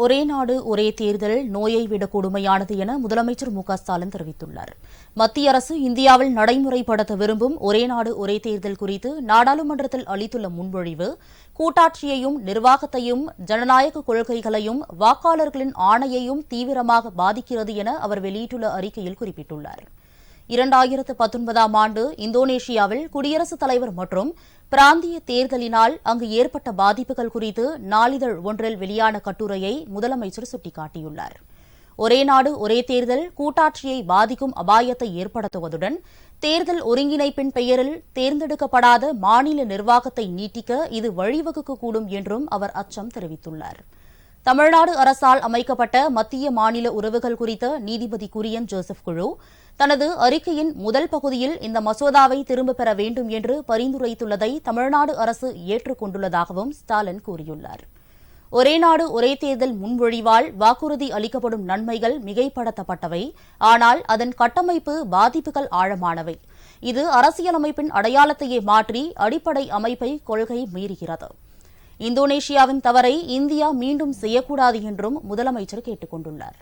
ஒரே நாடு ஒரே தேர்தல் நோயை விட கொடுமையானது என முதலமைச்சர் மு.க.ஸ்டாலின் தெரிவித்துள்ளார். மத்திய அரசு இந்தியாவில் நடைமுறைப்படுத்த விரும்பும் ஒரே நாடு ஒரே தேர்தல் குறித்து நாடாளுமன்றத்தில் அளித்துள்ள முன்மொழிவு கூட்டாட்சியையும் நிர்வாகத்தையும் ஜனநாயக கொள்கைகளையும் வாக்காளர்களின் ஆணையையும் தீவிரமாக பாதிக்கிறது என அவர் வெளியிட்டுள்ள அறிக்கையில் குறிப்பிட்டுள்ளார். 2019ஆம் ஆண்டு இந்தோனேஷியாவில் குடியரசுத் தலைவர் மற்றும் பிராந்திய தேர்தலினால் அங்கு ஏற்பட்ட பாதிப்புகள் குறித்து நாளிதழ் ஒன்றில் வெளியான கட்டுரையை முதலமைச்சர் சுட்டிக்காட்டியுள்ளார். ஒரே நாடு ஒரே தேர்தல் கூட்டாட்சியை பாதிக்கும் அபாயத்தை ஏற்படுத்துவதுடன் தேர்தல் ஒருங்கிணைப்பின் பெயரில் தேர்ந்தெடுக்கப்படாத மாநில நிர்வாகத்தை நீட்டிக்க இது வழிவகுக்கக்கூடும் என்றும் அவர் அச்சம் தெரிவித்துள்ளார். தமிழ்நாடு அரசால் அமைக்கப்பட்ட மத்திய மாநில உறவுகள் குறித்த நீதிபதி குரியன் ஜோசப் குழு தனது அறிக்கையின் முதல் பகுதியில் இந்த மசோதாவை திரும்பப் பெற வேண்டும் என்று பரிந்துரைத்துள்ளதை தமிழ்நாடு அரசு ஏற்றுக் கொண்டுள்ளதாகவும் ஸ்டாலின் கூறியுள்ளார். ஒரே நாடு ஒரே தேர்தல் முன்மொழிவால் வாக்குறுதி அளிக்கப்படும் நன்மைகள் மிகைப்படுத்தப்பட்டவை, ஆனால் அதன் கட்டமைப்பு பாதிப்புகள் ஆழமானவை. இது அரசியலமைப்பின் அடையாளத்தையே மாற்றி அடிப்படை அமைப்பை கொள்கை மீறுகிறது. இந்தோனேஷியாவின் தவறை இந்தியா மீண்டும் செய்யக்கூடாது என்றும் முதலமைச்சர் கேட்டுக் கொண்டுள்ளார்.